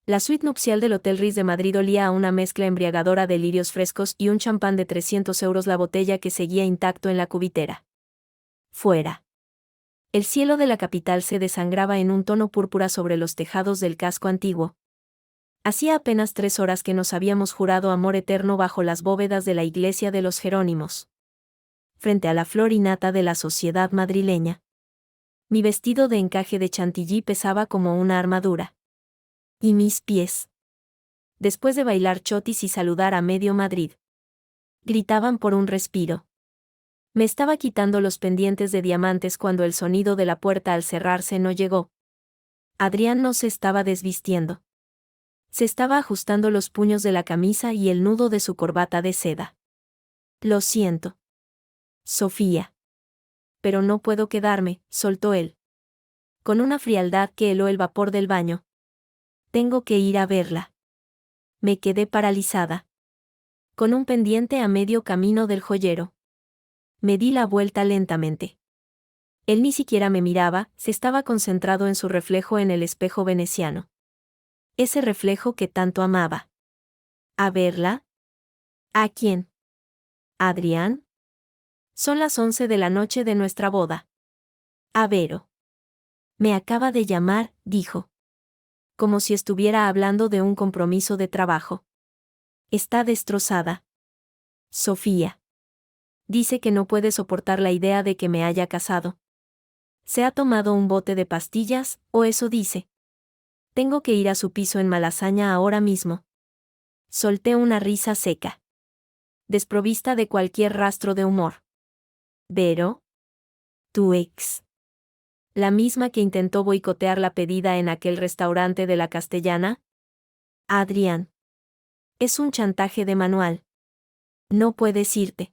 La suite nupcial del Hotel Ritz de Madrid olía a una mezcla embriagadora de lirios frescos y un champán de 300 euros la botella que seguía intacto en la cubitera. Fuera. El cielo de la capital se desangraba en un tono púrpura sobre los tejados del casco antiguo. Hacía apenas 3 horas que nos habíamos jurado amor eterno bajo las bóvedas de la iglesia de los Jerónimos. Frente a la flor y nata de la sociedad madrileña. Mi vestido de encaje de chantilly pesaba como una armadura. Y mis pies. Después de bailar chotis y saludar a medio Madrid. Gritaban por un respiro. Me estaba quitando los pendientes de diamantes cuando el sonido de la puerta al cerrarse no llegó. Adrián no se estaba desvistiendo. Se estaba ajustando los puños de la camisa y el nudo de su corbata de seda. Lo siento. Sofía. Pero no puedo quedarme, soltó él. Con una frialdad que heló el vapor del baño. Tengo que ir a verla. Me quedé paralizada. Con un pendiente a medio camino del joyero. Me di la vuelta lentamente. Él ni siquiera me miraba, se estaba concentrado en su reflejo en el espejo veneciano. Ese reflejo que tanto amaba. ¿A verla? ¿A quién? ¿A Adrián? Son las 11 de la noche de nuestra boda. A Vero. Me acaba de llamar, dijo. Como si estuviera hablando de un compromiso de trabajo. Está destrozada. Sofía. Dice que no puede soportar la idea de que me haya casado. ¿Se ha tomado un bote de pastillas, o eso dice? Tengo que ir a su piso en Malasaña ahora mismo. Solté una risa seca. Desprovista de cualquier rastro de humor. ¿Vero? ¿Tu ex? ¿La misma que intentó boicotear la pedida en aquel restaurante de la Castellana? Adrián. Es un chantaje de manual. No puedes irte.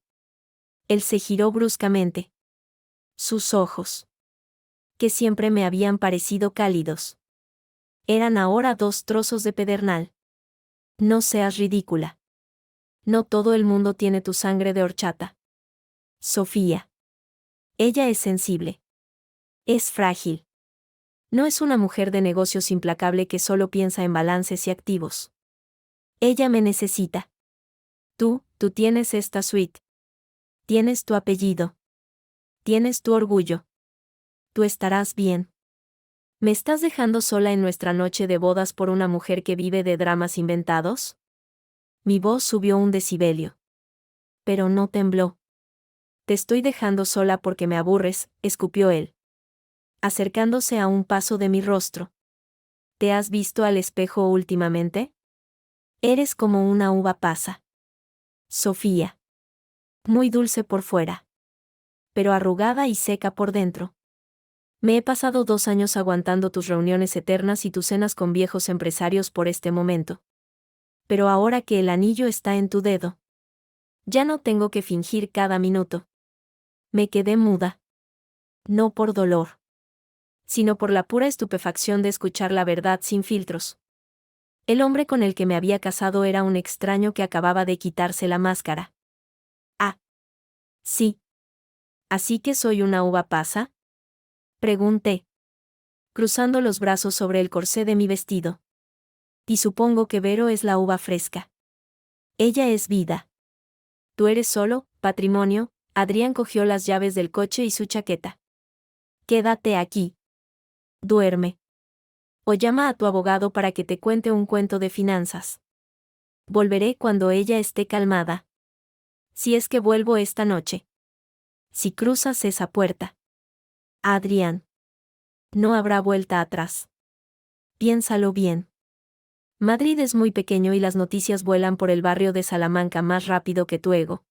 Él se giró bruscamente. Sus ojos, que siempre me habían parecido cálidos, eran ahora 2 trozos de pedernal. No seas ridícula. No todo el mundo tiene tu sangre de horchata. Sofía. Ella es sensible. Es frágil. No es una mujer de negocios implacable que solo piensa en balances y activos. Ella me necesita. Tú tienes esta suite. Tienes tu apellido. Tienes tu orgullo. Tú estarás bien. ¿Me estás dejando sola en nuestra noche de bodas por una mujer que vive de dramas inventados? Mi voz subió un decibelio. Pero no tembló. Te estoy dejando sola porque me aburres, escupió él. Acercándose a un paso de mi rostro. ¿Te has visto al espejo últimamente? Eres como una uva pasa. Sofía. Muy dulce por fuera. Pero arrugada y seca por dentro. Me he pasado 2 años aguantando tus reuniones eternas y tus cenas con viejos empresarios por este momento. Pero ahora que el anillo está en tu dedo, ya no tengo que fingir cada minuto. Me quedé muda. No por dolor, sino por la pura estupefacción de escuchar la verdad sin filtros. El hombre con el que me había casado era un extraño que acababa de quitarse la máscara. Ah. Sí. ¿Así que soy una uva pasa? Pregunté, cruzando los brazos sobre el corsé de mi vestido. Y supongo que Vero es la uva fresca. Ella es vida. Tú eres solo, patrimonio. Adrián cogió las llaves del coche y su chaqueta. Quédate aquí. Duerme. O llama a tu abogado para que te cuente un cuento de finanzas. Volveré cuando ella esté calmada. Si es que vuelvo esta noche. Si cruzas esa puerta. Adrián. No habrá vuelta atrás. Piénsalo bien. Madrid es muy pequeño y las noticias vuelan por el barrio de Salamanca más rápido que tu ego.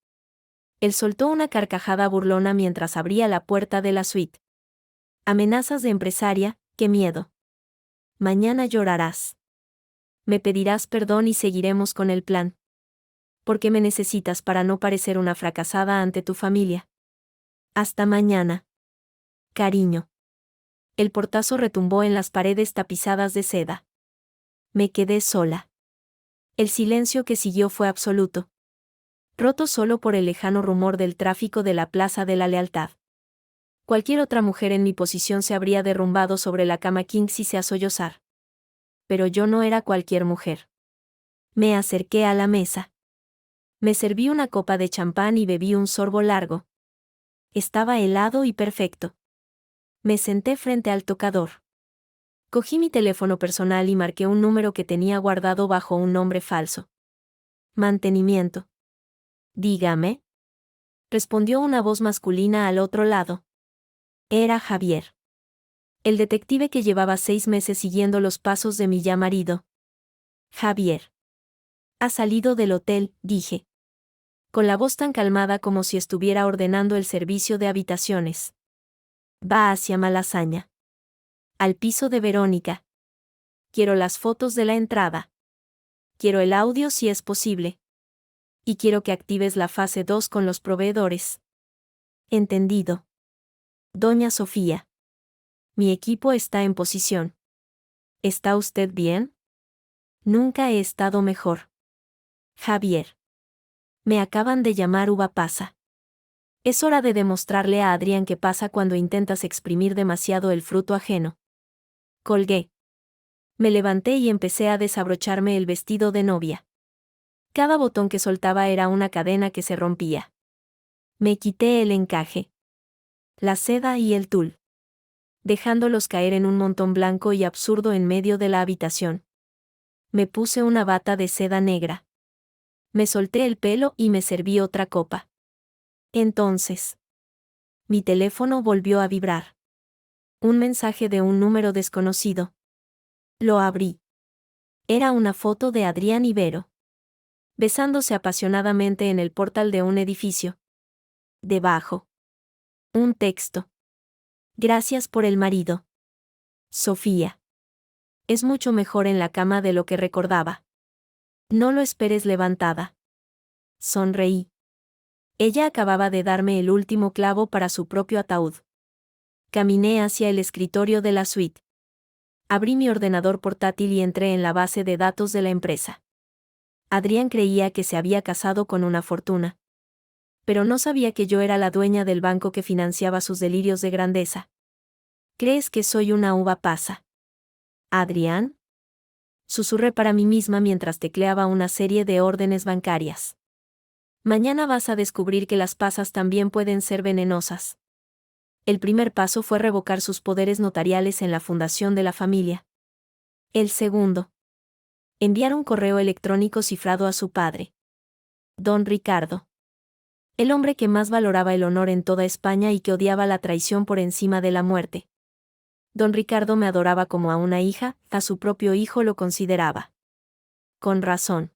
Él soltó una carcajada burlona mientras abría la puerta de la suite. Amenazas de empresaria, qué miedo. Mañana llorarás. Me pedirás perdón y seguiremos con el plan. Porque me necesitas para no parecer una fracasada ante tu familia. Hasta mañana. Cariño. El portazo retumbó en las paredes tapizadas de seda. Me quedé sola. El silencio que siguió fue absoluto. Roto solo por el lejano rumor del tráfico de la Plaza de la Lealtad. Cualquier otra mujer en mi posición se habría derrumbado sobre la cama king si se a sollozar. Pero yo no era cualquier mujer. Me acerqué a la mesa. Me serví una copa de champán y bebí un sorbo largo. Estaba helado y perfecto. Me senté frente al tocador. Cogí mi teléfono personal y marqué un número que tenía guardado bajo un nombre falso. Mantenimiento. Dígame. Respondió una voz masculina al otro lado. Era Javier. El detective que llevaba 6 meses siguiendo los pasos de mi ya marido. Javier. Ha salido del hotel, dije. Con la voz tan calmada como si estuviera ordenando el servicio de habitaciones. Va hacia Malasaña. Al piso de Verónica. Quiero las fotos de la entrada. Quiero el audio si es posible. Y quiero que actives la fase 2 con los proveedores. Entendido. Doña Sofía. Mi equipo está en posición. ¿Está usted bien? Nunca he estado mejor. Javier. Me acaban de llamar uva pasa. Es hora de demostrarle a Adrián qué pasa cuando intentas exprimir demasiado el fruto ajeno. Colgué. Me levanté y empecé a desabrocharme el vestido de novia. Cada botón que soltaba era una cadena que se rompía. Me quité el encaje, la seda y el tul, dejándolos caer en un montón blanco y absurdo en medio de la habitación. Me puse una bata de seda negra. Me solté el pelo y me serví otra copa. Entonces, mi teléfono volvió a vibrar. Un mensaje de un número desconocido. Lo abrí. Era una foto de Adrián y Vero, besándose apasionadamente en el portal de un edificio. Debajo. Un texto. Gracias por el marido. Sofía. Es mucho mejor en la cama de lo que recordaba. No lo esperes levantada. Sonreí. Ella acababa de darme el último clavo para su propio ataúd. Caminé hacia el escritorio de la suite. Abrí mi ordenador portátil y entré en la base de datos de la empresa. Adrián creía que se había casado con una fortuna. Pero no sabía que yo era la dueña del banco que financiaba sus delirios de grandeza. ¿Crees que soy una uva pasa? ¿Adrián? Susurré para mí misma mientras tecleaba una serie de órdenes bancarias. Mañana vas a descubrir que las pasas también pueden ser venenosas. El primer paso fue revocar sus poderes notariales en la fundación de la familia. El segundo. Enviar un correo electrónico cifrado a su padre. Don Ricardo. El hombre que más valoraba el honor en toda España y que odiaba la traición por encima de la muerte. Don Ricardo me adoraba como a una hija, a su propio hijo lo consideraba. Con razón.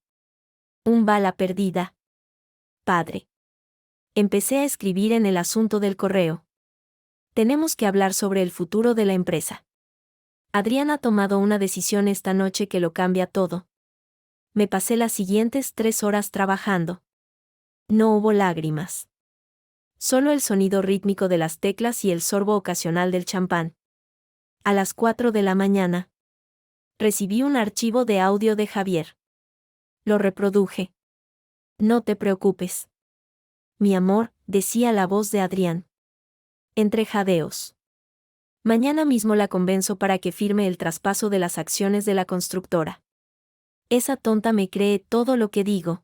Un bala perdida. Padre. Empecé a escribir en el asunto del correo. Tenemos que hablar sobre el futuro de la empresa. Adrián ha tomado una decisión esta noche que lo cambia todo. Me pasé las siguientes 3 horas trabajando. No hubo lágrimas. Solo el sonido rítmico de las teclas y el sorbo ocasional del champán. A las 4 de la mañana. Recibí un archivo de audio de Javier. Lo reproduje. No te preocupes. Mi amor, decía la voz de Adrián. Entre jadeos. Mañana mismo la convenzo para que firme el traspaso de las acciones de la constructora. Esa tonta me cree todo lo que digo.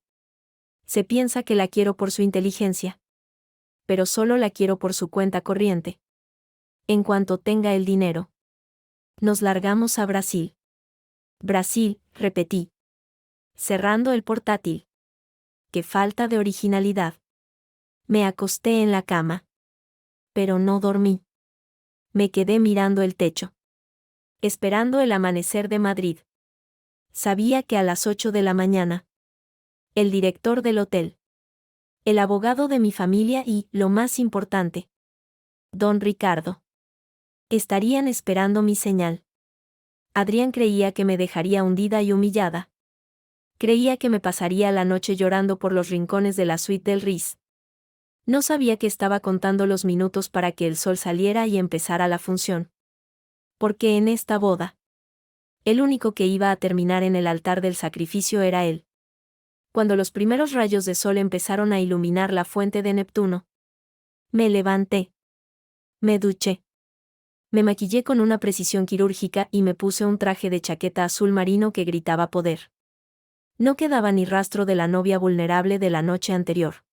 Se piensa que la quiero por su inteligencia. Pero solo la quiero por su cuenta corriente. En cuanto tenga el dinero. Nos largamos a Brasil. Brasil, repetí. Cerrando el portátil. Qué falta de originalidad. Me acosté en la cama. Pero no dormí. Me quedé mirando el techo. Esperando el amanecer de Madrid. Sabía que a las 8 de la mañana. El director del hotel. El abogado de mi familia y, lo más importante. Don Ricardo. Estarían esperando mi señal. Adrián creía que me dejaría hundida y humillada. Creía que me pasaría la noche llorando por los rincones de la suite del Ritz. No sabía que estaba contando los minutos para que el sol saliera y empezara la función. Porque en esta boda, el único que iba a terminar en el altar del sacrificio era él. Cuando los primeros rayos de sol empezaron a iluminar la fuente de Neptuno, me levanté. Me duché. Me maquillé con una precisión quirúrgica y me puse un traje de chaqueta azul marino que gritaba poder. No quedaba ni rastro de la novia vulnerable de la noche anterior.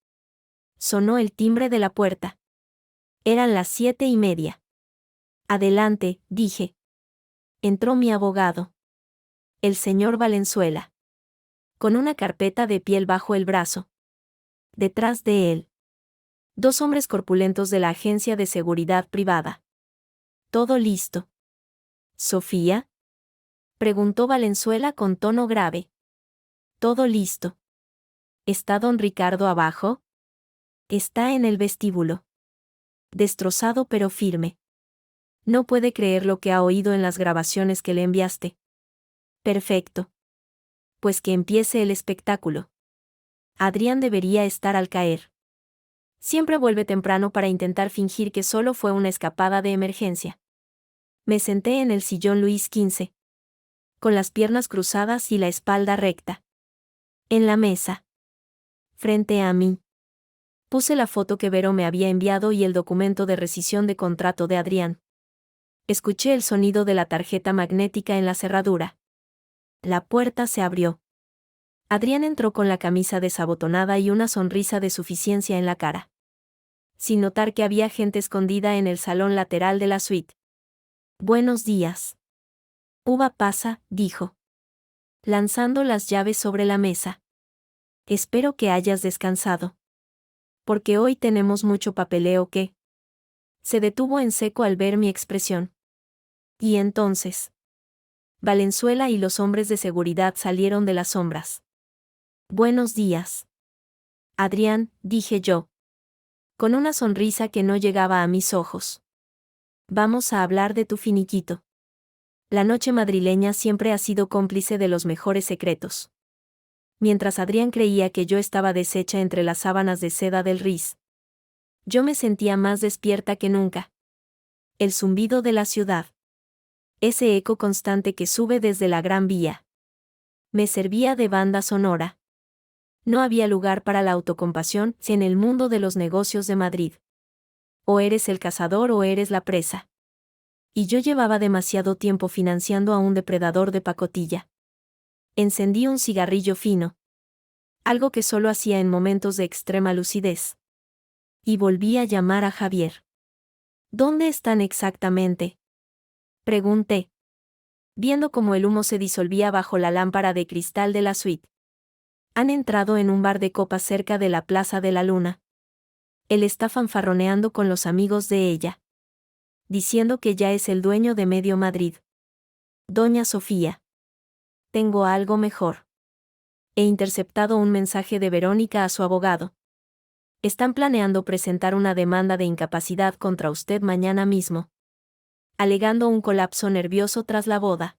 Sonó el timbre de la puerta. Eran las 7:30. Adelante, dije. Entró mi abogado. El señor Valenzuela. Con una carpeta de piel bajo el brazo. Detrás de él. 2 hombres corpulentos de la agencia de seguridad privada. Todo listo. ¿Sofía? Preguntó Valenzuela con tono grave. Todo listo. ¿Está don Ricardo abajo? Está en el vestíbulo. Destrozado pero firme. No puede creer lo que ha oído en las grabaciones que le enviaste. Perfecto. Pues que empiece el espectáculo. Adrián debería estar al caer. Siempre vuelve temprano para intentar fingir que solo fue una escapada de emergencia. Me senté en el sillón Luis XV. Con las piernas cruzadas y la espalda recta. En la mesa. Frente a mí. Puse la foto que Vero me había enviado y el documento de rescisión de contrato de Adrián. Escuché el sonido de la tarjeta magnética en la cerradura. La puerta se abrió. Adrián entró con la camisa desabotonada y una sonrisa de suficiencia en la cara. Sin notar que había gente escondida en el salón lateral de la suite. Buenos días. Uva pasa, dijo. Lanzando las llaves sobre la mesa. Espero que hayas descansado. Porque hoy tenemos mucho papeleo que... Se detuvo en seco al ver mi expresión. Y entonces. Valenzuela y los hombres de seguridad salieron de las sombras. Buenos días. Adrián, dije yo. Con una sonrisa que no llegaba a mis ojos. Vamos a hablar de tu finiquito. La noche madrileña siempre ha sido cómplice de los mejores secretos. Mientras Adrián creía que yo estaba deshecha entre las sábanas de seda del Riz. Yo me sentía más despierta que nunca. El zumbido de la ciudad. Ese eco constante que sube desde la Gran Vía. Me servía de banda sonora. No había lugar para la autocompasión en el mundo de los negocios de Madrid. O eres el cazador o eres la presa. Y yo llevaba demasiado tiempo financiando a un depredador de pacotilla. Encendí un cigarrillo fino. Algo que solo hacía en momentos de extrema lucidez. Y volví a llamar a Javier. ¿Dónde están exactamente? Pregunté. Viendo cómo el humo se disolvía bajo la lámpara de cristal de la suite. Han entrado en un bar de copas cerca de la Plaza de la Luna. Él está fanfarroneando con los amigos de ella. Diciendo que ya es el dueño de medio Madrid. Doña Sofía. Tengo algo mejor. He interceptado un mensaje de Verónica a su abogado. Están planeando presentar una demanda de incapacidad contra usted mañana mismo. Alegando un colapso nervioso tras la boda.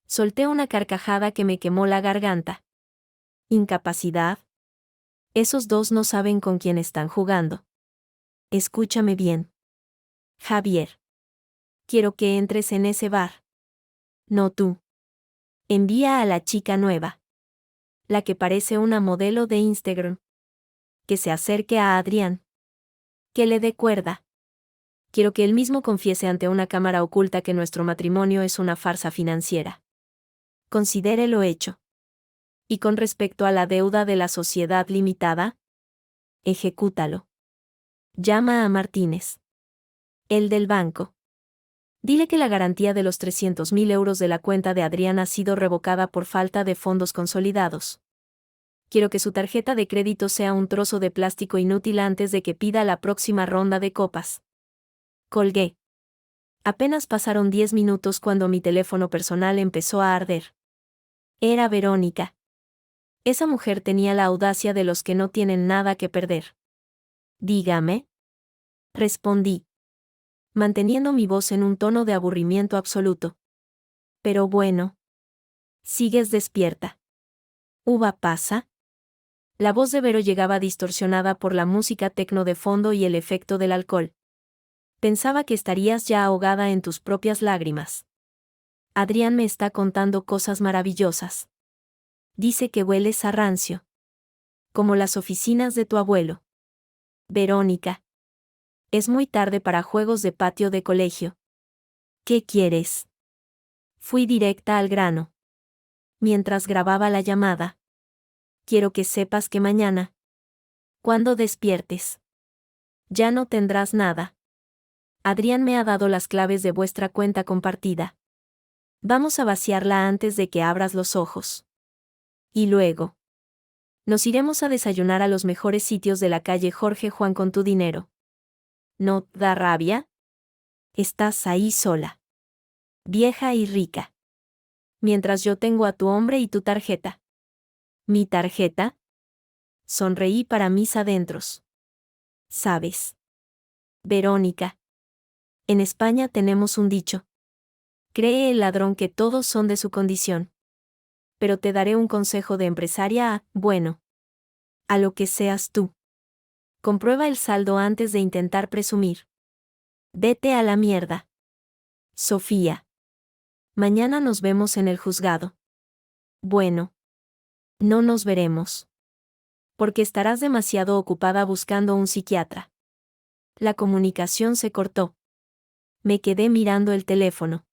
Solté una carcajada que me quemó la garganta. ¿Incapacidad? Esos dos no saben con quién están jugando. Escúchame bien. Javier. Quiero que entres en ese bar. No tú. Envía a la chica nueva. La que parece una modelo de Instagram. Que se acerque a Adrián. Que le dé cuerda. Quiero que él mismo confiese ante una cámara oculta que nuestro matrimonio es una farsa financiera. Considere lo hecho. Y con respecto a la deuda de la sociedad limitada, ejecútalo. Llama a Martínez. El del banco. Dile que la garantía de los 300.000 euros de la cuenta de Adrián ha sido revocada por falta de fondos consolidados. Quiero que su tarjeta de crédito sea un trozo de plástico inútil antes de que pida la próxima ronda de copas. Colgué. Apenas pasaron 10 minutos cuando mi teléfono personal empezó a arder. Era Verónica. Esa mujer tenía la audacia de los que no tienen nada que perder. Dígame. Respondí. Manteniendo mi voz en un tono de aburrimiento absoluto. Pero bueno. Sigues despierta. ¿Uva pasa? La voz de Vero llegaba distorsionada por la música tecno de fondo y el efecto del alcohol. Pensaba que estarías ya ahogada en tus propias lágrimas. Adrián me está contando cosas maravillosas. Dice que hueles a rancio. Como las oficinas de tu abuelo. Verónica. Es muy tarde para juegos de patio de colegio. ¿Qué quieres? Fui directa al grano. Mientras grababa la llamada. Quiero que sepas que mañana, cuando despiertes, ya no tendrás nada. Adrián me ha dado las claves de vuestra cuenta compartida. Vamos a vaciarla antes de que abras los ojos. Y luego, nos iremos a desayunar a los mejores sitios de la calle Jorge Juan con tu dinero. ¿No da rabia? Estás ahí sola. Vieja y rica. Mientras yo tengo a tu hombre y tu tarjeta. ¿Mi tarjeta? Sonreí para mis adentros. ¿Sabes? Verónica. En España tenemos un dicho. Cree el ladrón que todos son de su condición. Pero te daré un consejo de empresaria bueno. A lo que seas tú. Comprueba el saldo antes de intentar presumir. Vete a la mierda. Sofía. Mañana nos vemos en el juzgado. Bueno. No nos veremos. Porque estarás demasiado ocupada buscando un psiquiatra. La comunicación se cortó. Me quedé mirando el teléfono.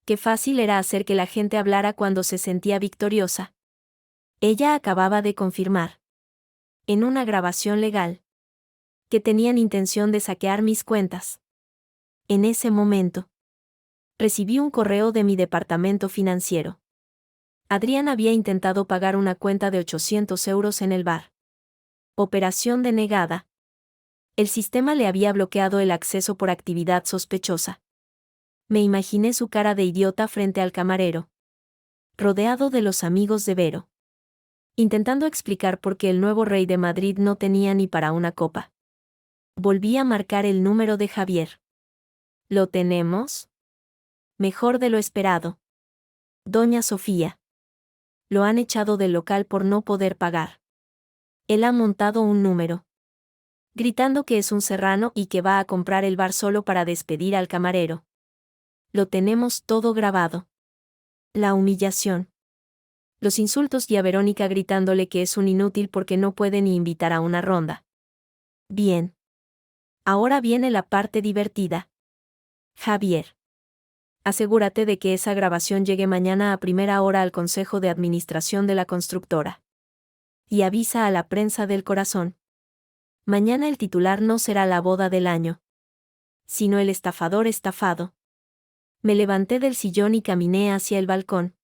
Qué fácil era hacer que la gente hablara cuando se sentía victoriosa. Ella acababa de confirmar, en una grabación legal, que tenían intención de saquear mis cuentas. En ese momento, recibí un correo de mi departamento financiero. Adrián había intentado pagar una cuenta de 800 euros en el bar. Operación denegada. El sistema le había bloqueado el acceso por actividad sospechosa. Me imaginé su cara de idiota frente al camarero, rodeado de los amigos de Vero, intentando explicar por qué el nuevo rey de Madrid no tenía ni para una copa. Volví a marcar el número de Javier. ¿Lo tenemos? Mejor de lo esperado. Doña Sofía. Lo han echado del local por no poder pagar. Él ha montado un número, gritando que es un serrano y que va a comprar el bar solo para despedir al camarero. Lo tenemos todo grabado. La humillación. Los insultos y a Verónica gritándole que es un inútil porque no puede ni invitar a una ronda. Bien. Ahora viene la parte divertida. Javier. Asegúrate de que esa grabación llegue mañana a primera hora al Consejo de Administración de la constructora. Y avisa a la prensa del corazón. Mañana el titular no será la boda del año, sino el estafador estafado. Me levanté del sillón y caminé hacia el balcón.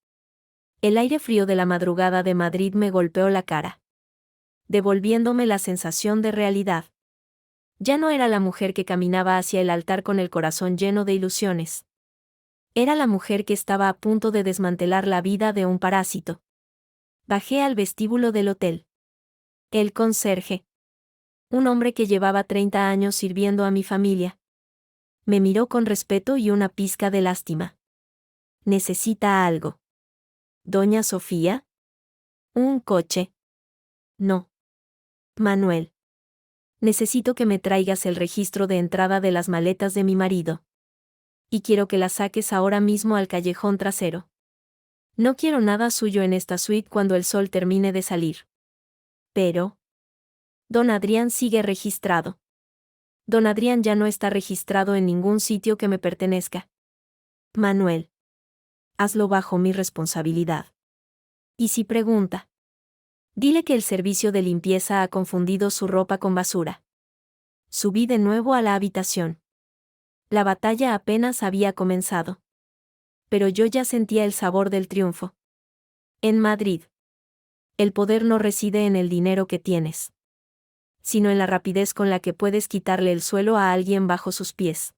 El aire frío de la madrugada de Madrid me golpeó la cara, devolviéndome la sensación de realidad. Ya no era la mujer que caminaba hacia el altar con el corazón lleno de ilusiones. Era la mujer que estaba a punto de desmantelar la vida de un parásito. Bajé al vestíbulo del hotel. El conserje, un hombre que llevaba 30 años sirviendo a mi familia, me miró con respeto y una pizca de lástima. ¿Necesita algo? ¿Doña Sofía? ¿Un coche? No. Manuel. Necesito que me traigas el registro de entrada de las maletas de mi marido. Y quiero que las saques ahora mismo al callejón trasero. No quiero nada suyo en esta suite cuando el sol termine de salir. Pero... Don Adrián sigue registrado. Don Adrián ya no está registrado en ningún sitio que me pertenezca. Manuel. Hazlo bajo mi responsabilidad. Y si pregunta, dile que el servicio de limpieza ha confundido su ropa con basura. Subí de nuevo a la habitación. La batalla apenas había comenzado. Pero yo ya sentía el sabor del triunfo. En Madrid, el poder no reside en el dinero que tienes, sino en la rapidez con la que puedes quitarle el suelo a alguien bajo sus pies.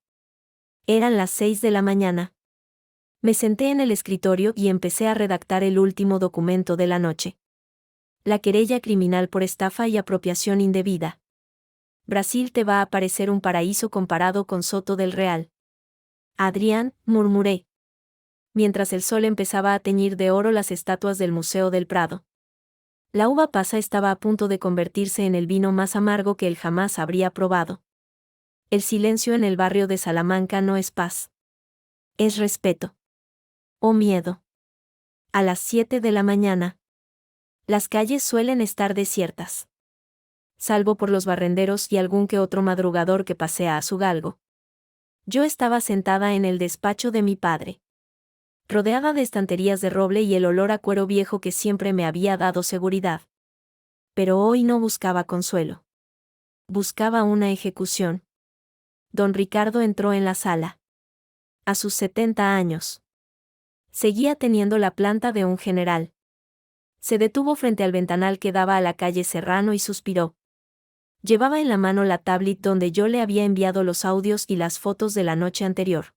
Eran las 6 de la mañana. Me senté en el escritorio y empecé a redactar el último documento de la noche. La querella criminal por estafa y apropiación indebida. Brasil te va a parecer un paraíso comparado con Soto del Real. Adrián, murmuré, mientras el sol empezaba a teñir de oro las estatuas del Museo del Prado. La uva pasa estaba a punto de convertirse en el vino más amargo que él jamás habría probado. El silencio en el barrio de Salamanca no es paz. Es respeto. O miedo. A las 7 de la mañana. Las calles suelen estar desiertas. Salvo por los barrenderos y algún que otro madrugador que pasea a su galgo. Yo estaba sentada en el despacho de mi padre, rodeada de estanterías de roble y el olor a cuero viejo que siempre me había dado seguridad. Pero hoy no buscaba consuelo. Buscaba una ejecución. Don Ricardo entró en la sala. A sus 70 años. Seguía teniendo la planta de un general. Se detuvo frente al ventanal que daba a la calle Serrano y suspiró. Llevaba en la mano la tablet donde yo le había enviado los audios y las fotos de la noche anterior.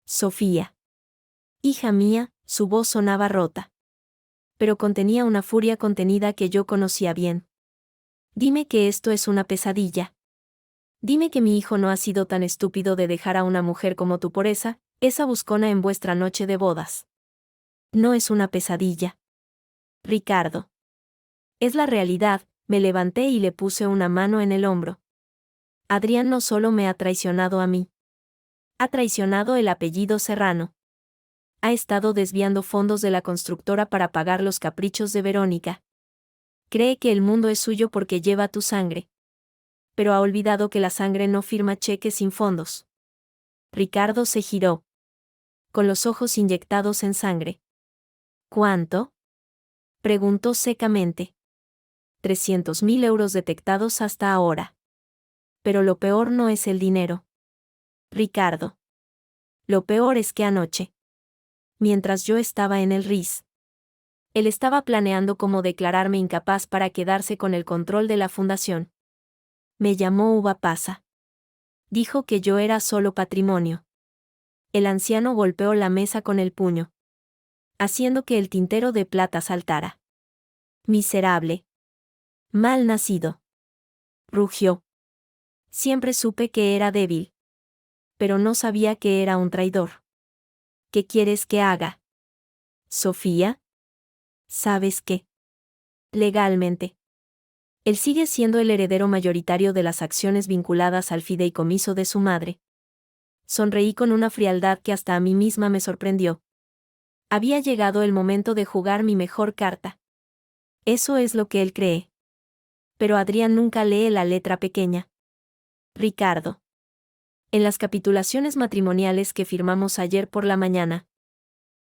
Sofía. Hija mía, su voz sonaba rota. Pero contenía una furia contenida que yo conocía bien. Dime que esto es una pesadilla. Dime que mi hijo no ha sido tan estúpido de dejar a una mujer como tú por esa buscona en vuestra noche de bodas. No es una pesadilla. Ricardo. Es la realidad. Me levanté y le puse una mano en el hombro. Adrián no solo me ha traicionado a mí. Ha traicionado el apellido Serrano. Ha estado desviando fondos de la constructora para pagar los caprichos de Verónica. Cree que el mundo es suyo porque lleva tu sangre. Pero ha olvidado que la sangre no firma cheques sin fondos. Ricardo se giró. Con los ojos inyectados en sangre. ¿Cuánto? Preguntó secamente. 300.000 euros detectados hasta ahora. Pero lo peor no es el dinero. Ricardo. Lo peor es que anoche, mientras yo estaba en el RIS, él estaba planeando cómo declararme incapaz para quedarse con el control de la fundación. Me llamó uva pasa. Dijo que yo era solo patrimonio. El anciano golpeó la mesa con el puño, haciendo que el tintero de plata saltara. Miserable. Mal nacido. Rugió. Siempre supe que era débil. Pero no sabía que era un traidor. ¿Qué quieres que haga? Sofía. ¿Sabes qué? Legalmente. Él sigue siendo el heredero mayoritario de las acciones vinculadas al fideicomiso de su madre. Sonreí con una frialdad que hasta a mí misma me sorprendió. Había llegado el momento de jugar mi mejor carta. Eso es lo que él cree. Pero Adrián nunca lee la letra pequeña. Ricardo. En las capitulaciones matrimoniales que firmamos ayer por la mañana,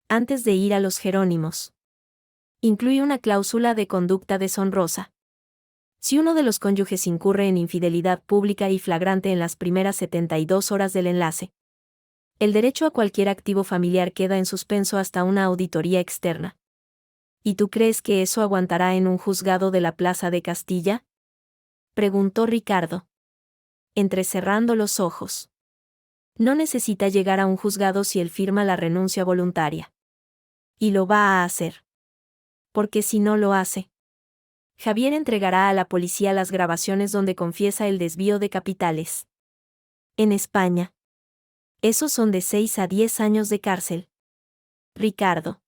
antes de ir a los Jerónimos, incluye una cláusula de conducta deshonrosa. Si uno de los cónyuges incurre en infidelidad pública y flagrante en las primeras 72 horas del enlace, el derecho a cualquier activo familiar queda en suspenso hasta una auditoría externa. ¿Y tú crees que eso aguantará en un juzgado de la Plaza de Castilla? Preguntó Ricardo, entrecerrando los ojos. No necesita llegar a un juzgado si él firma la renuncia voluntaria. Y lo va a hacer. Porque si no lo hace, Javier entregará a la policía las grabaciones donde confiesa el desvío de capitales. En España. Esos son de 6 a 10 años de cárcel. Ricardo.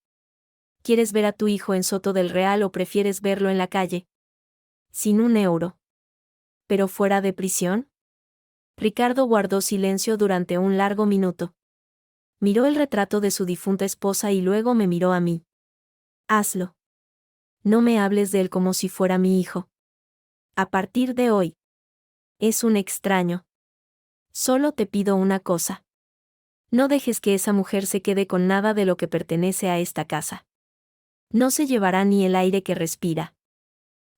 ¿Quieres ver a tu hijo en Soto del Real o prefieres verlo en la calle? Sin un euro. ¿Pero fuera de prisión? Ricardo guardó silencio durante un largo minuto. Miró el retrato de su difunta esposa y luego me miró a mí. Hazlo. No me hables de él como si fuera mi hijo. A partir de hoy. Es un extraño. Solo te pido una cosa. No dejes que esa mujer se quede con nada de lo que pertenece a esta casa. No se llevará ni el aire que respira.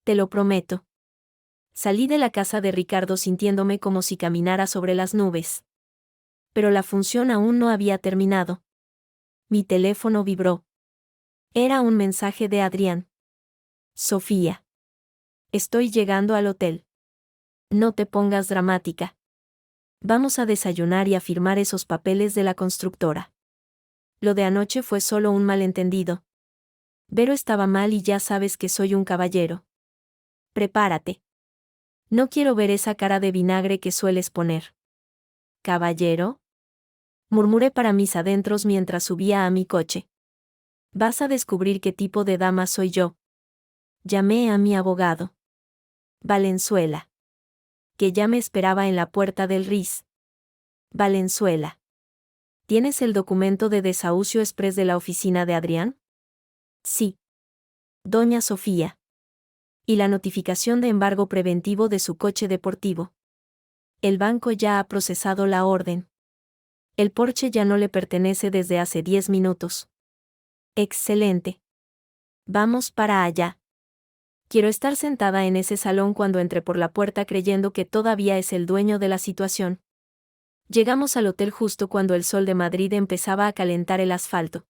Te lo prometo. Salí de la casa de Ricardo sintiéndome como si caminara sobre las nubes. Pero la función aún no había terminado. Mi teléfono vibró. Era un mensaje de Adrián. Sofía. Estoy llegando al hotel. No te pongas dramática. Vamos a desayunar y a firmar esos papeles de la constructora. Lo de anoche fue solo un malentendido. Vero estaba mal y ya sabes que soy un caballero. Prepárate. No quiero ver esa cara de vinagre que sueles poner. ¿Caballero? Murmuré para mis adentros mientras subía a mi coche. Vas a descubrir qué tipo de dama soy yo. Llamé a mi abogado. Valenzuela. Que ya me esperaba en la puerta del RIS. Valenzuela. ¿Tienes el documento de desahucio exprés de la oficina de Adrián? Sí. Doña Sofía. Y la notificación de embargo preventivo de su coche deportivo. El banco ya ha procesado la orden. El Porsche ya no le pertenece desde hace 10 minutos. Excelente. Vamos para allá. Quiero estar sentada en ese salón cuando entre por la puerta creyendo que todavía es el dueño de la situación. Llegamos al hotel justo cuando el sol de Madrid empezaba a calentar el asfalto.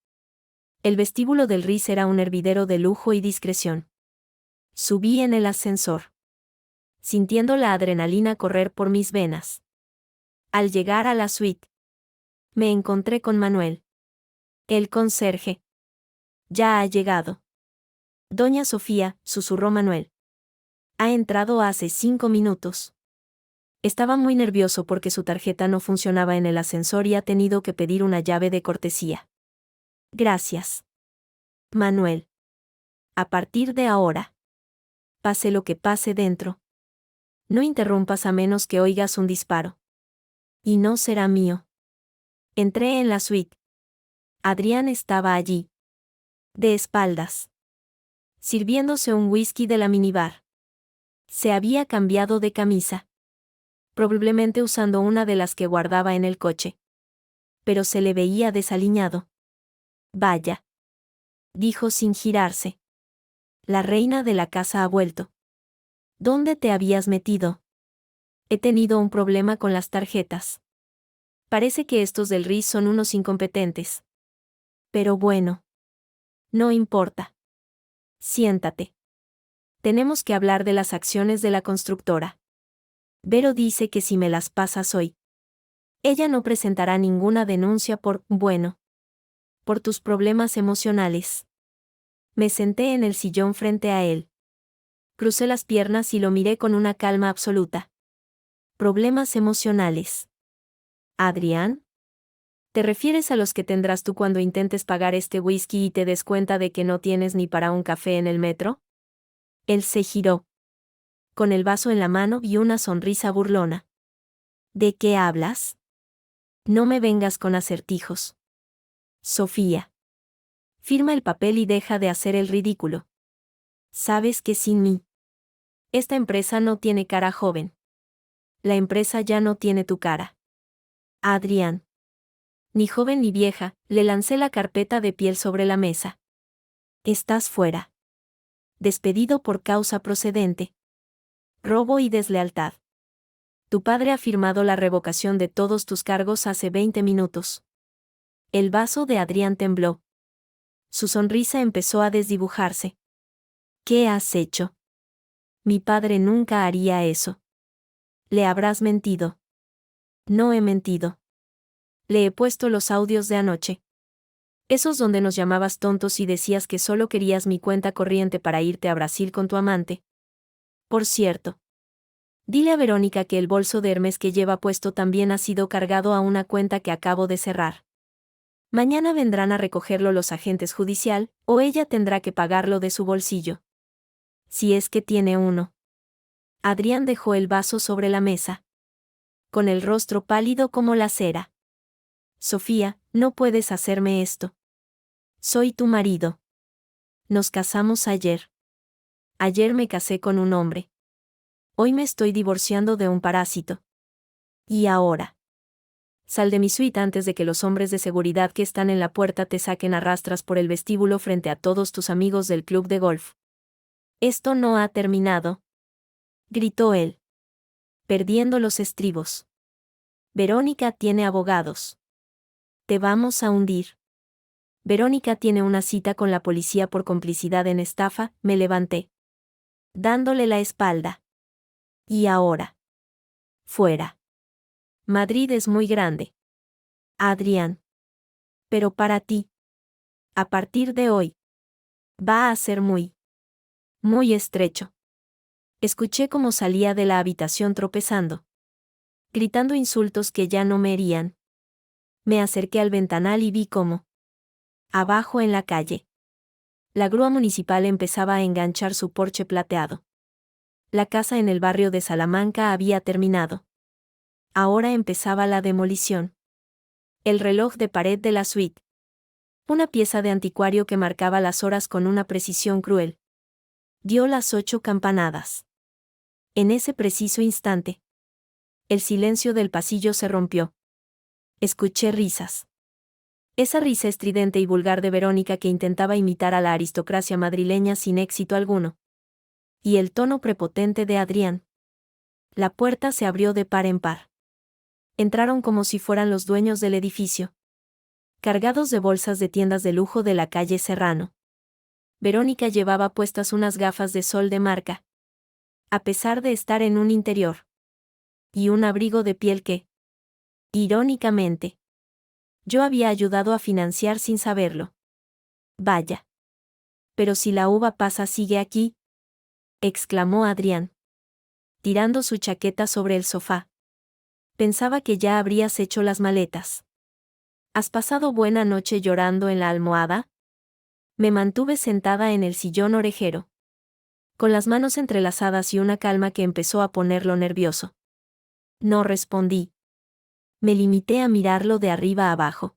El vestíbulo del Ritz era un hervidero de lujo y discreción. Subí en el ascensor, sintiendo la adrenalina correr por mis venas. Al llegar a la suite, me encontré con Manuel, el conserje. Ya ha llegado. Doña Sofía, susurró Manuel. Ha entrado hace 5 minutos. Estaba muy nervioso porque su tarjeta no funcionaba en el ascensor y ha tenido que pedir una llave de cortesía. Gracias. Manuel. A partir de ahora. Pase lo que pase dentro. No interrumpas a menos que oigas un disparo. Y no será mío. Entré en la suite. Adrián estaba allí. De espaldas. Sirviéndose un whisky de la minibar. Se había cambiado de camisa. Probablemente usando una de las que guardaba en el coche. Pero se le veía desaliñado. Vaya. Dijo sin girarse. La reina de la casa ha vuelto. ¿Dónde te habías metido? He tenido un problema con las tarjetas. Parece que estos del Ritz son unos incompetentes. Pero bueno. No importa. Siéntate. Tenemos que hablar de las acciones de la constructora. Vero dice que si me las pasas hoy, ella no presentará ninguna denuncia por tus problemas emocionales. Me senté en el sillón frente a él. Crucé las piernas y lo miré con una calma absoluta. Problemas emocionales. ¿Adrián? ¿Te refieres a los que tendrás tú cuando intentes pagar este whisky y te des cuenta de que no tienes ni para un café en el metro? Él se giró. Con el vaso en la mano y una sonrisa burlona. ¿De qué hablas? No me vengas con acertijos. Sofía. Firma el papel y deja de hacer el ridículo. Sabes que sin mí, esta empresa no tiene cara joven. La empresa ya no tiene tu cara. Adrián. Ni joven ni vieja, le lancé la carpeta de piel sobre la mesa. Estás fuera. Despedido por causa procedente. Robo y deslealtad. Tu padre ha firmado la revocación de todos tus cargos hace 20 minutos. El vaso de Adrián tembló. Su sonrisa empezó a desdibujarse. ¿Qué has hecho? Mi padre nunca haría eso. Le habrás mentido. No he mentido. Le he puesto los audios de anoche. Esos donde nos llamabas tontos y decías que solo querías mi cuenta corriente para irte a Brasil con tu amante. Por cierto. Dile a Verónica que el bolso de Hermes que lleva puesto también ha sido cargado a una cuenta que acabo de cerrar. Mañana vendrán a recogerlo los agentes judicial, o ella tendrá que pagarlo de su bolsillo. Si es que tiene uno. Adrián dejó el vaso sobre la mesa. Con el rostro pálido como la cera. Sofía, no puedes hacerme esto. Soy tu marido. Nos casamos ayer. Ayer me casé con un hombre. Hoy me estoy divorciando de un parásito. ¿Y ahora? Sal de mi suite antes de que los hombres de seguridad que están en la puerta te saquen a rastras por el vestíbulo frente a todos tus amigos del club de golf. Esto no ha terminado. Gritó él. Perdiendo los estribos. Verónica tiene abogados. Te vamos a hundir. Verónica tiene una cita con la policía por complicidad en estafa, me levanté. Dándole la espalda. ¿Y ahora? Fuera. Madrid es muy grande. Adrián. Pero para ti. A partir de hoy. Va a ser muy estrecho. Escuché cómo salía de la habitación tropezando. Gritando insultos que ya no me herían. Me acerqué al ventanal y vi cómo. Abajo en la calle. La grúa municipal empezaba a enganchar su Porsche plateado. La casa en el barrio de Salamanca había terminado. Ahora empezaba la demolición. El reloj de pared de la suite. Una pieza de anticuario que marcaba las horas con una precisión cruel. Dio las 8 campanadas. En ese preciso instante. El silencio del pasillo se rompió. Escuché risas. Esa risa estridente y vulgar de Verónica que intentaba imitar a la aristocracia madrileña sin éxito alguno. Y el tono prepotente de Adrián. La puerta se abrió de par en par. Entraron como si fueran los dueños del edificio, cargados de bolsas de tiendas de lujo de la calle Serrano. Verónica llevaba puestas unas gafas de sol de marca, a pesar de estar en un interior, y un abrigo de piel que, irónicamente, yo había ayudado a financiar sin saberlo. Vaya. Pero si la uva pasa sigue aquí, exclamó Adrián, tirando su chaqueta sobre el sofá. Pensaba que ya habrías hecho las maletas. ¿Has pasado buena noche llorando en la almohada? Me mantuve sentada en el sillón orejero, con las manos entrelazadas y una calma que empezó a ponerlo nervioso. No respondí. Me limité a mirarlo de arriba a abajo.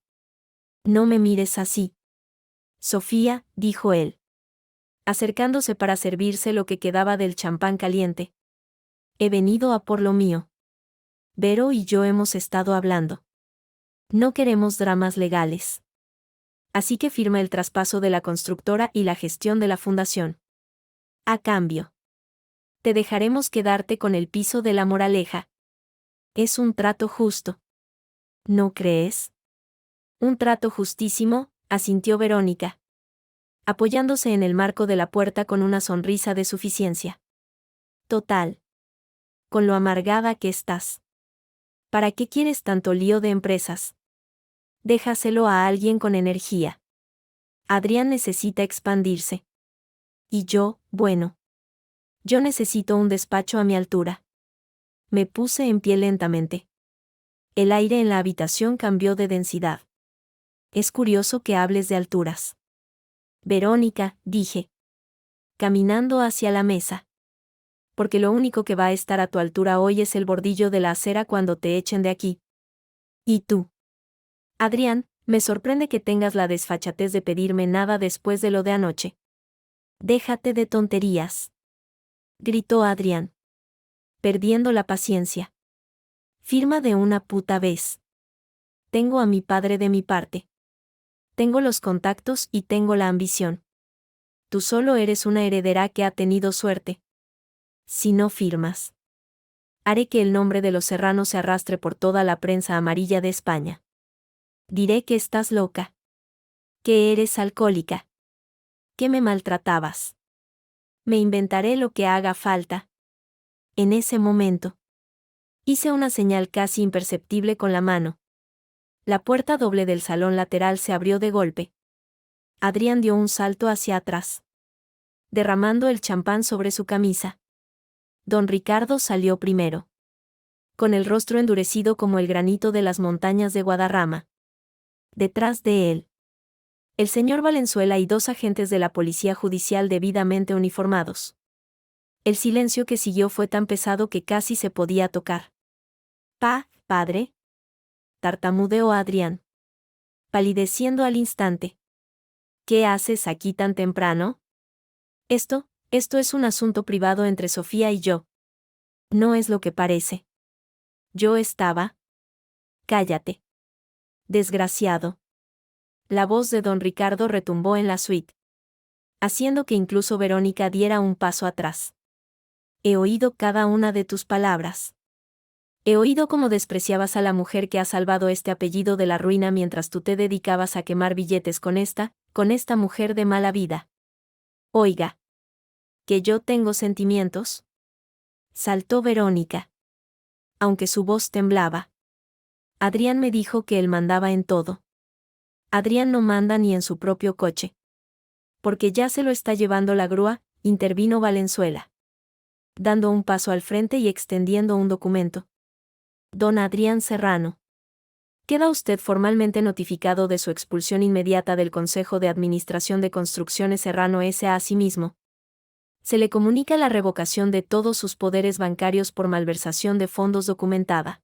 No me mires así. Sofía, dijo él, acercándose para servirse lo que quedaba del champán caliente. He venido a por lo mío. Vero y yo hemos estado hablando. No queremos dramas legales. Así que firma el traspaso de la constructora y la gestión de la fundación. A cambio, te dejaremos quedarte con el piso de La Moraleja. Es un trato justo. ¿No crees? Un trato justísimo, asintió Verónica, apoyándose en el marco de la puerta con una sonrisa de suficiencia. Total. Con lo amargada que estás. ¿Para qué quieres tanto lío de empresas? Déjaselo a alguien con energía. Adrián necesita expandirse. Y yo, bueno. Yo necesito un despacho a mi altura. Me puse en pie lentamente. El aire en la habitación cambió de densidad. Es curioso que hables de alturas. Verónica, dije, caminando hacia la mesa. Porque lo único que va a estar a tu altura hoy es el bordillo de la acera cuando te echen de aquí. ¿Y tú? Adrián, me sorprende que tengas la desfachatez de pedirme nada después de lo de anoche. Déjate de tonterías. Gritó Adrián, perdiendo la paciencia. Firma de una puta vez. Tengo a mi padre de mi parte. Tengo los contactos y tengo la ambición. Tú solo eres una heredera que ha tenido suerte. Si no firmas, haré que el nombre de los Serranos se arrastre por toda la prensa amarilla de España. Diré que estás loca. Que eres alcohólica. Que me maltratabas. Me inventaré lo que haga falta. En ese momento, hice una señal casi imperceptible con la mano. La puerta doble del salón lateral se abrió de golpe. Adrián dio un salto hacia atrás, derramando el champán sobre su camisa. Don Ricardo salió primero, con el rostro endurecido como el granito de las montañas de Guadarrama. Detrás de él, el señor Valenzuela y dos agentes de la policía judicial debidamente uniformados. El silencio que siguió fue tan pesado que casi se podía tocar. Padre, tartamudeó Adrián, palideciendo al instante. ¿Qué haces aquí tan temprano? Esto es un asunto privado entre Sofía y yo. No es lo que parece. Yo estaba. Cállate. Desgraciado. La voz de don Ricardo retumbó en la suite, haciendo que incluso Verónica diera un paso atrás. He oído cada una de tus palabras. He oído cómo despreciabas a la mujer que ha salvado este apellido de la ruina mientras tú te dedicabas a quemar billetes con esta mujer de mala vida. Oiga. ¿Que yo tengo sentimientos? Saltó Verónica, aunque su voz temblaba. Adrián me dijo que él mandaba en todo. Adrián no manda ni en su propio coche. Porque ya se lo está llevando la grúa, intervino Valenzuela, dando un paso al frente y extendiendo un documento. Don Adrián Serrano. Queda usted formalmente notificado de su expulsión inmediata del Consejo de Administración de Construcciones Serrano S.A. Asimismo, se le comunica la revocación de todos sus poderes bancarios por malversación de fondos documentada.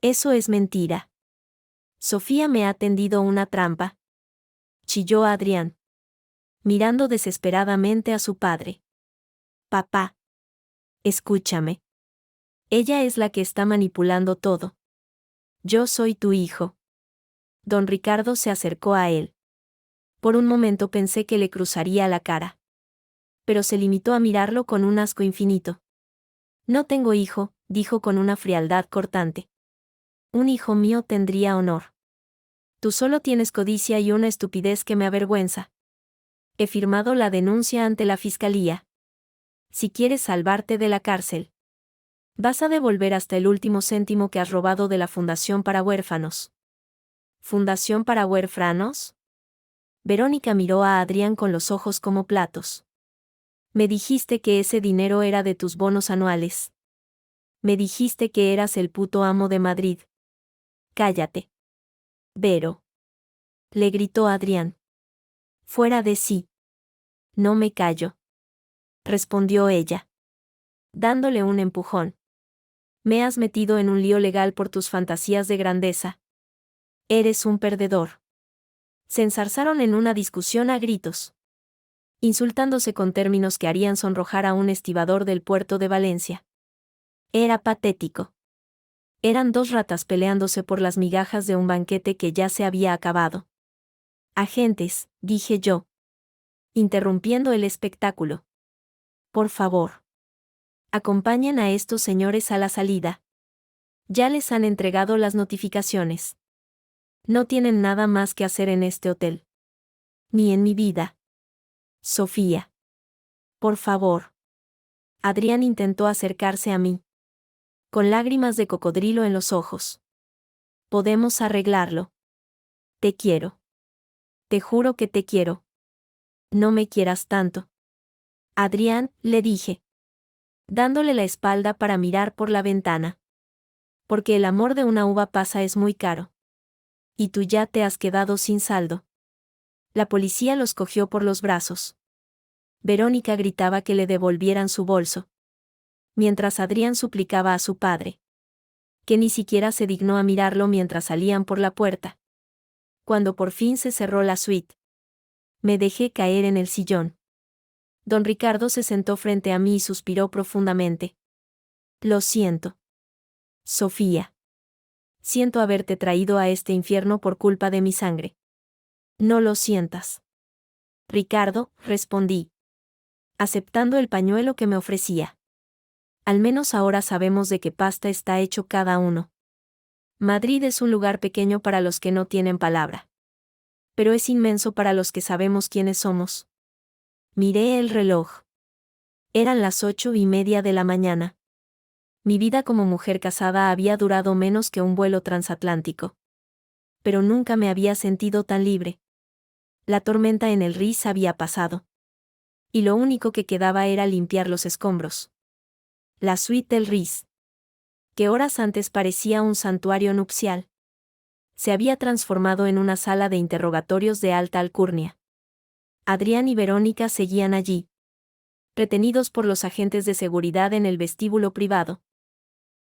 Eso es mentira. Sofía me ha tendido una trampa. Chilló Adrián, mirando desesperadamente a su padre. Papá. Escúchame. Ella es la que está manipulando todo. Yo soy tu hijo. Don Ricardo se acercó a él. Por un momento pensé que le cruzaría la cara. Pero se limitó a mirarlo con un asco infinito. No tengo hijo, dijo con una frialdad cortante. Un hijo mío tendría honor. Tú solo tienes codicia y una estupidez que me avergüenza. He firmado la denuncia ante la fiscalía. Si quieres salvarte de la cárcel, vas a devolver hasta el último céntimo que has robado de la Fundación para Huérfanos. ¿Fundación para Huérfanos? Verónica miró a Adrián con los ojos como platos. Me dijiste que ese dinero era de tus bonos anuales. Me dijiste que eras el puto amo de Madrid. Cállate. Vero. Le gritó Adrián. Fuera de sí. No me callo. Respondió ella, dándole un empujón. Me has metido en un lío legal por tus fantasías de grandeza. Eres un perdedor. Se enzarzaron en una discusión a gritos, insultándose con términos que harían sonrojar a un estibador del puerto de Valencia. Era patético. Eran dos ratas peleándose por las migajas de un banquete que ya se había acabado. Agentes, dije yo, interrumpiendo el espectáculo. Por favor. Acompañen a estos señores a la salida. Ya les han entregado las notificaciones. No tienen nada más que hacer en este hotel. Ni en mi vida. Sofía. Por favor. Adrián intentó acercarse a mí. Con lágrimas de cocodrilo en los ojos. Podemos arreglarlo. Te quiero. Te juro que te quiero. No me quieras tanto. Adrián, le dije, dándole la espalda para mirar por la ventana. Porque el amor de una uva pasa es muy caro. Y tú ya te has quedado sin saldo. La policía los cogió por los brazos. Verónica gritaba que le devolvieran su bolso. Mientras Adrián suplicaba a su padre. Que ni siquiera se dignó a mirarlo mientras salían por la puerta. Cuando por fin se cerró la suite, me dejé caer en el sillón. Don Ricardo se sentó frente a mí y suspiró profundamente. Lo siento. Sofía. Siento haberte traído a este infierno por culpa de mi sangre. No lo sientas. Ricardo, respondí, aceptando el pañuelo que me ofrecía. Al menos ahora sabemos de qué pasta está hecho cada uno. Madrid es un lugar pequeño para los que no tienen palabra. Pero es inmenso para los que sabemos quiénes somos. Miré el reloj. Eran las 8:30 de la mañana. Mi vida como mujer casada había durado menos que un vuelo transatlántico. Pero nunca me había sentido tan libre. La tormenta en el Ris había pasado. Y lo único que quedaba era limpiar los escombros. La suite del Ris, que horas antes parecía un santuario nupcial, se había transformado en una sala de interrogatorios de alta alcurnia. Adrián y Verónica seguían allí, retenidos por los agentes de seguridad en el vestíbulo privado.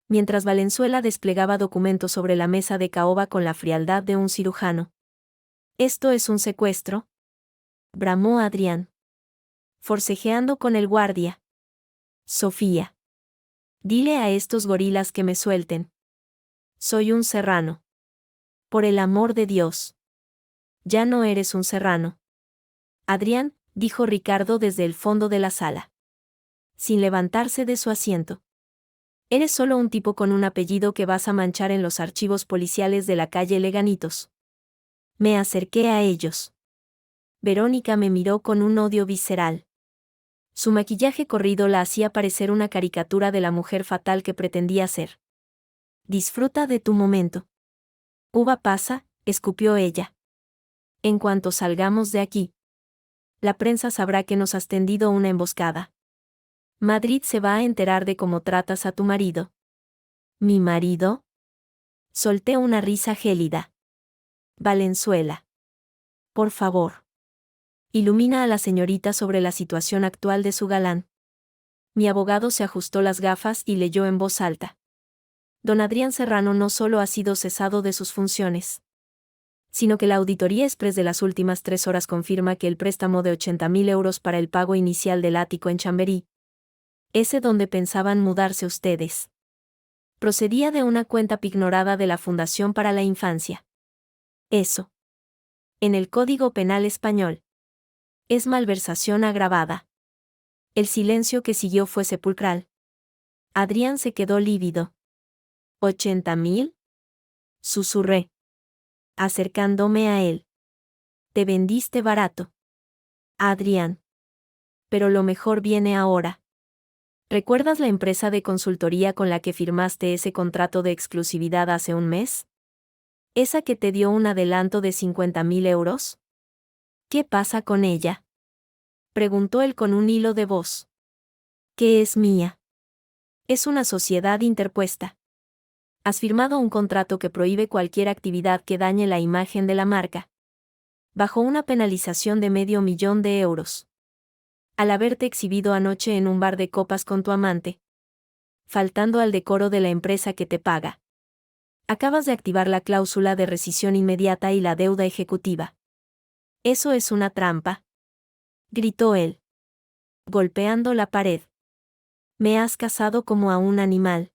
Mientras Valenzuela desplegaba documentos sobre la mesa de caoba con la frialdad de un cirujano. ¿Esto es un secuestro?, bramó Adrián, forcejeando con el guardia. Sofía. Dile a estos gorilas que me suelten. Soy un serrano. Por el amor de Dios. Ya no eres un serrano. Adrián, dijo Ricardo desde el fondo de la sala, sin levantarse de su asiento. Eres solo un tipo con un apellido que vas a manchar en los archivos policiales de la calle Leganitos. Me acerqué a ellos. Verónica me miró con un odio visceral. Su maquillaje corrido la hacía parecer una caricatura de la mujer fatal que pretendía ser. Disfruta de tu momento. Uva pasa, escupió ella. En cuanto salgamos de aquí, la prensa sabrá que nos has tendido una emboscada. Madrid se va a enterar de cómo tratas a tu marido. ¿Mi marido? Solté una risa gélida. Valenzuela. Por favor. Ilumina a la señorita sobre la situación actual de su galán. Mi abogado se ajustó las gafas y leyó en voz alta. Don Adrián Serrano no solo ha sido cesado de sus funciones, sino que la auditoría express de las últimas 3 horas confirma que el préstamo de 80.000 euros para el pago inicial del ático en Chamberí, ese donde pensaban mudarse ustedes, procedía de una cuenta pignorada de la Fundación para la Infancia. Eso. En el Código Penal español. Es malversación agravada. El silencio que siguió fue sepulcral. Adrián se quedó lívido. ¿80,000? Susurré, acercándome a él. Te vendiste barato. Adrián. Pero lo mejor viene ahora. ¿Recuerdas la empresa de consultoría con la que firmaste ese contrato de exclusividad hace un mes? ¿Esa que te dio un adelanto de 50,000 euros? ¿Qué pasa con ella? Preguntó él con un hilo de voz. ¿Qué es mía? Es una sociedad interpuesta. Has firmado un contrato que prohíbe cualquier actividad que dañe la imagen de la marca, bajo una penalización de 500,000 euros. Al haberte exhibido anoche en un bar de copas con tu amante, faltando al decoro de la empresa que te paga. Acabas de activar la cláusula de rescisión inmediata y la deuda ejecutiva. Eso es una trampa, gritó él, golpeando la pared. Me has cazado como a un animal.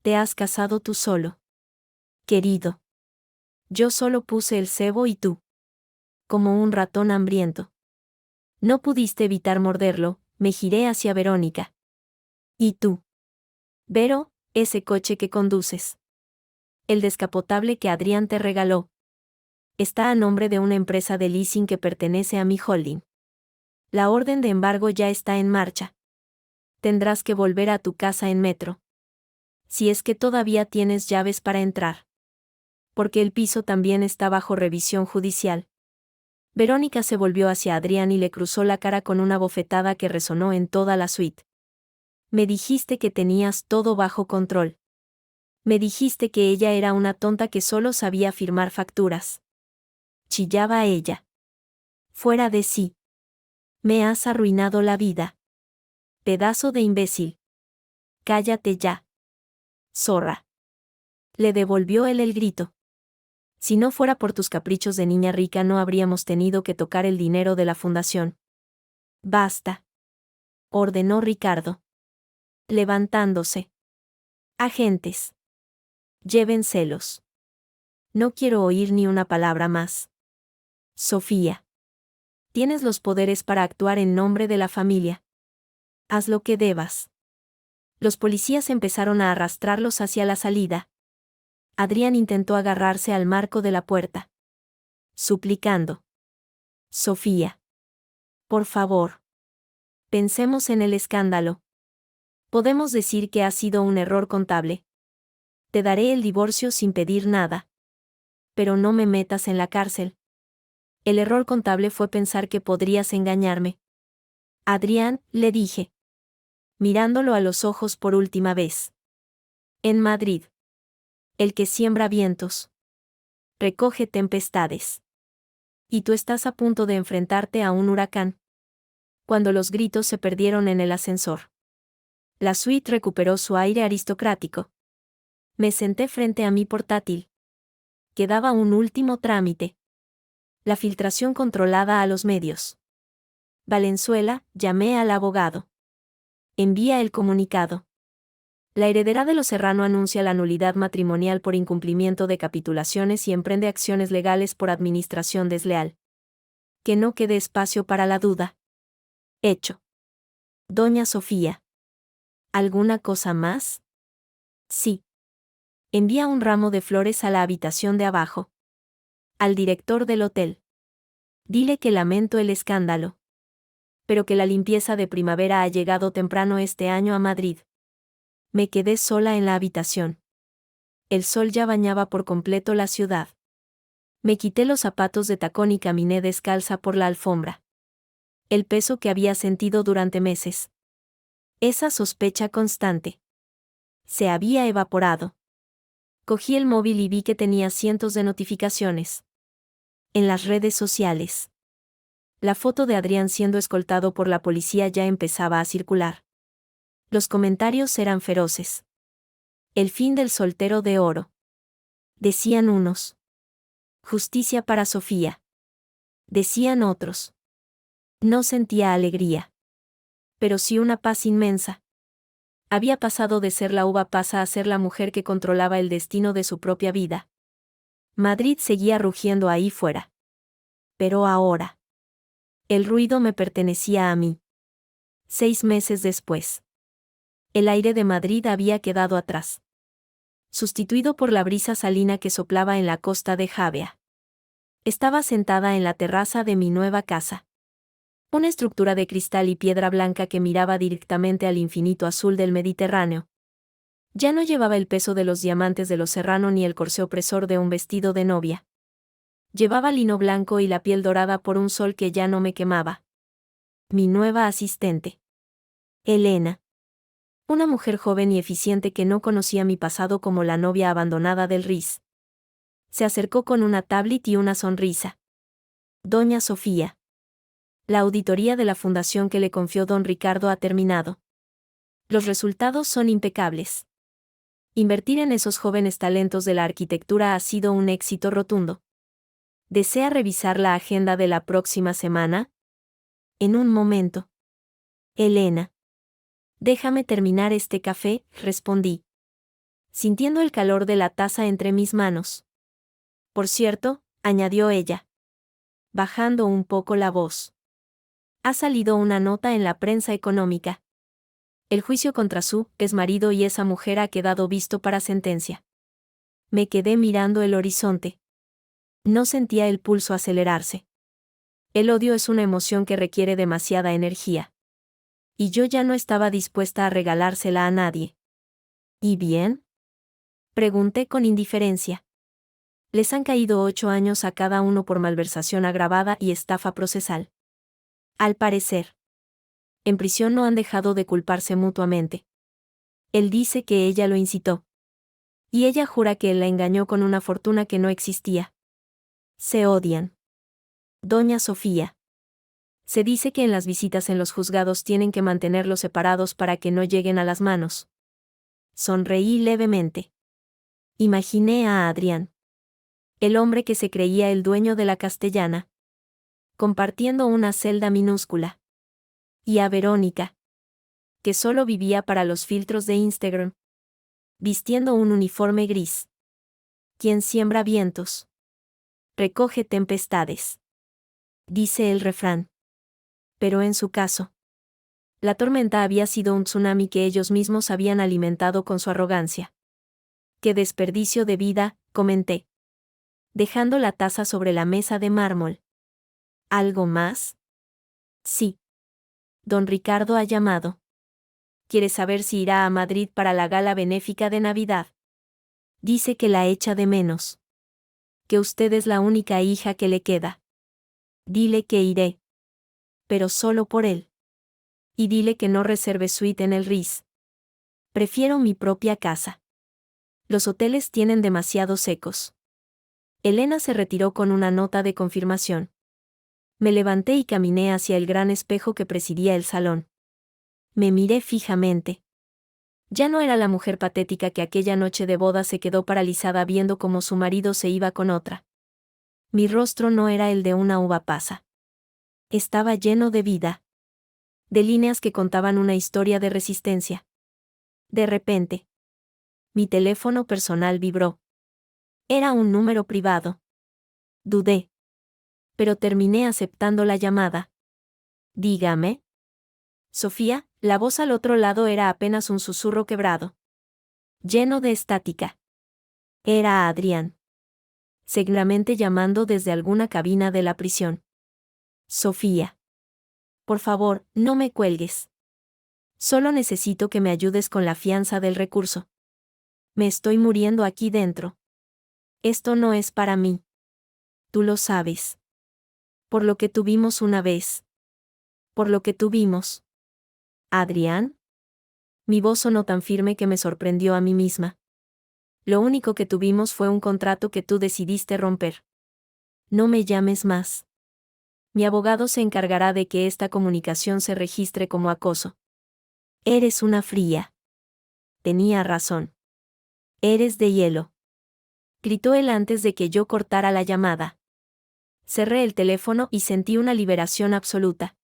Te has cazado tú solo. Querido. Yo solo puse el cebo y tú. Como un ratón hambriento. No pudiste evitar morderlo, me giré hacia Verónica. ¿Y tú? Vero, ese coche que conduces. El descapotable que Adrián te regaló. Está a nombre de una empresa de leasing que pertenece a mi holding. La orden de embargo ya está en marcha. Tendrás que volver a tu casa en metro. Si es que todavía tienes llaves para entrar. Porque el piso también está bajo revisión judicial. Verónica se volvió hacia Adrián y le cruzó la cara con una bofetada que resonó en toda la suite. Me dijiste que tenías todo bajo control. Me dijiste que ella era una tonta que solo sabía firmar facturas. Chillaba ella. Fuera de sí. Me has arruinado la vida. Pedazo de imbécil. Cállate ya. Zorra. Le devolvió él el grito. Si no fuera por tus caprichos de niña rica no habríamos tenido que tocar el dinero de la fundación. Basta. Ordenó Ricardo. Levantándose. Agentes. Llévenselos. No quiero oír ni una palabra más. Sofía. Tienes los poderes para actuar en nombre de la familia. Haz lo que debas. Los policías empezaron a arrastrarlos hacia la salida. Adrián intentó agarrarse al marco de la puerta. Suplicando. Sofía. Por favor. Pensemos en el escándalo. Podemos decir que ha sido un error contable. Te daré el divorcio sin pedir nada. Pero no me metas en la cárcel. El error contable fue pensar que podrías engañarme. Adrián, le dije, mirándolo a los ojos por última vez. En Madrid. El que siembra vientos recoge tempestades. Y tú estás a punto de enfrentarte a un huracán. Cuando los gritos se perdieron en el ascensor. La suite recuperó su aire aristocrático. Me senté frente a mi portátil. Quedaba un último trámite. La filtración controlada a los medios. Valenzuela, llamé al abogado. Envía el comunicado. La heredera de los Serrano anuncia la nulidad matrimonial por incumplimiento de capitulaciones y emprende acciones legales por administración desleal. Que no quede espacio para la duda. Hecho. Doña Sofía. ¿Alguna cosa más? Sí. Envía un ramo de flores a la habitación de abajo. Al director del hotel. Dile que lamento el escándalo. Pero que la limpieza de primavera ha llegado temprano este año a Madrid. Me quedé sola en la habitación. El sol ya bañaba por completo la ciudad. Me quité los zapatos de tacón y caminé descalza por la alfombra. El peso que había sentido durante meses. Esa sospecha constante. Se había evaporado. Cogí el móvil y vi que tenía cientos de notificaciones. En las redes sociales. La foto de Adrián siendo escoltado por la policía ya empezaba a circular. Los comentarios eran feroces. El fin del soltero de oro. Decían unos. Justicia para Sofía. Decían otros. No sentía alegría. Pero sí una paz inmensa. Había pasado de ser la uva pasa a ser la mujer que controlaba el destino de su propia vida. Madrid seguía rugiendo ahí fuera. Pero ahora. El ruido me pertenecía a mí. 6 meses después. El aire de Madrid había quedado atrás, sustituido por la brisa salina que soplaba en la costa de Javea. Estaba sentada en la terraza de mi nueva casa. Una estructura de cristal y piedra blanca que miraba directamente al infinito azul del Mediterráneo. Ya no llevaba el peso de los diamantes de los Serrano ni el corsé opresor de un vestido de novia. Llevaba lino blanco y la piel dorada por un sol que ya no me quemaba. Mi nueva asistente. Elena. Una mujer joven y eficiente que no conocía mi pasado como la novia abandonada del RIS. Se acercó con una tablet y una sonrisa. Doña Sofía. La auditoría de la fundación que le confió don Ricardo ha terminado. Los resultados son impecables. Invertir en esos jóvenes talentos de la arquitectura ha sido un éxito rotundo. ¿Desea revisar la agenda de la próxima semana? En un momento. Elena. Déjame terminar este café, respondí, sintiendo el calor de la taza entre mis manos. Por cierto, añadió ella, bajando un poco la voz. Ha salido una nota en la prensa económica. El juicio contra su exmarido y esa mujer ha quedado visto para sentencia. Me quedé mirando el horizonte. No sentía el pulso acelerarse. El odio es una emoción que requiere demasiada energía. Y yo ya no estaba dispuesta a regalársela a nadie. ¿Y bien? Pregunté con indiferencia. Les han caído 8 años a cada uno por malversación agravada y estafa procesal. Al parecer. En prisión no han dejado de culparse mutuamente. Él dice que ella lo incitó. Y ella jura que él la engañó con una fortuna que no existía. Se odian. Doña Sofía. Se dice que en las visitas en los juzgados tienen que mantenerlos separados para que no lleguen a las manos. Sonreí levemente. Imaginé a Adrián. El hombre que se creía el dueño de la Castellana. Compartiendo una celda minúscula. Y a Verónica. Que solo vivía para los filtros de Instagram. Vistiendo un uniforme gris. Quien siembra vientos. Recoge tempestades. Dice el refrán. Pero en su caso. La tormenta había sido un tsunami que ellos mismos habían alimentado con su arrogancia. ¡Qué desperdicio de vida!, comenté, dejando la taza sobre la mesa de mármol. ¿Algo más? Sí. Don Ricardo ha llamado. Quiere saber si irá a Madrid para la gala benéfica de Navidad. Dice que la echa de menos. Que usted es la única hija que le queda. Dile que iré. Pero solo por él. Y dile que no reserve suite en el RIS. Prefiero mi propia casa. Los hoteles tienen demasiados secos. Elena se retiró con una nota de confirmación. Me levanté y caminé hacia el gran espejo que presidía el salón. Me miré fijamente. Ya no era la mujer patética que aquella noche de boda se quedó paralizada viendo cómo su marido se iba con otra. Mi rostro no era el de una uva pasa. Estaba lleno de vida. De líneas que contaban una historia de resistencia. De repente. Mi teléfono personal vibró. Era un número privado. Dudé. Pero terminé aceptando la llamada. Dígame. Sofía, la voz al otro lado era apenas un susurro quebrado. Lleno de estática. Era Adrián. Seguramente llamando desde alguna cabina de la prisión. Sofía. Por favor, no me cuelgues. Solo necesito que me ayudes con la fianza del recurso. Me estoy muriendo aquí dentro. Esto no es para mí. Tú lo sabes. Por lo que tuvimos una vez. Por lo que tuvimos. ¿Adrián? Mi voz sonó tan firme que me sorprendió a mí misma. Lo único que tuvimos fue un contrato que tú decidiste romper. No me llames más. Mi abogado se encargará de que esta comunicación se registre como acoso. Eres una fría. Tenía razón. Eres de hielo. Gritó él antes de que yo cortara la llamada. Cerré el teléfono y sentí una liberación absoluta.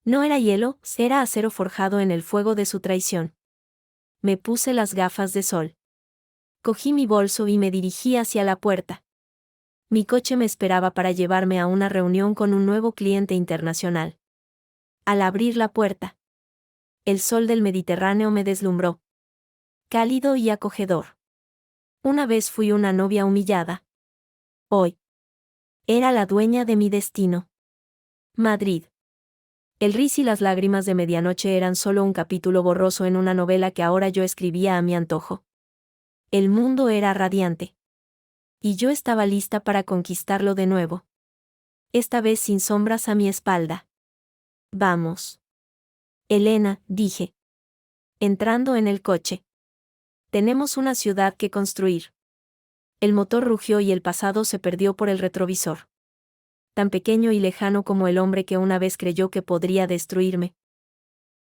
No era hielo, era acero forjado en el fuego de su traición. Me puse las gafas de sol. Cogí mi bolso y me dirigí hacia la puerta. Mi coche me esperaba para llevarme a una reunión con un nuevo cliente internacional. Al abrir la puerta, el sol del Mediterráneo me deslumbró. Cálido y acogedor. Una vez fui una novia humillada. Hoy era la dueña de mi destino. Madrid. El ris y las lágrimas de medianoche eran solo un capítulo borroso en una novela que ahora yo escribía a mi antojo. El mundo era radiante. Y yo estaba lista para conquistarlo de nuevo. Esta vez sin sombras a mi espalda. Vamos. Elena, dije. Entrando en el coche. Tenemos una ciudad que construir. El motor rugió y el pasado se perdió por el retrovisor. Tan pequeño y lejano como el hombre que una vez creyó que podría destruirme,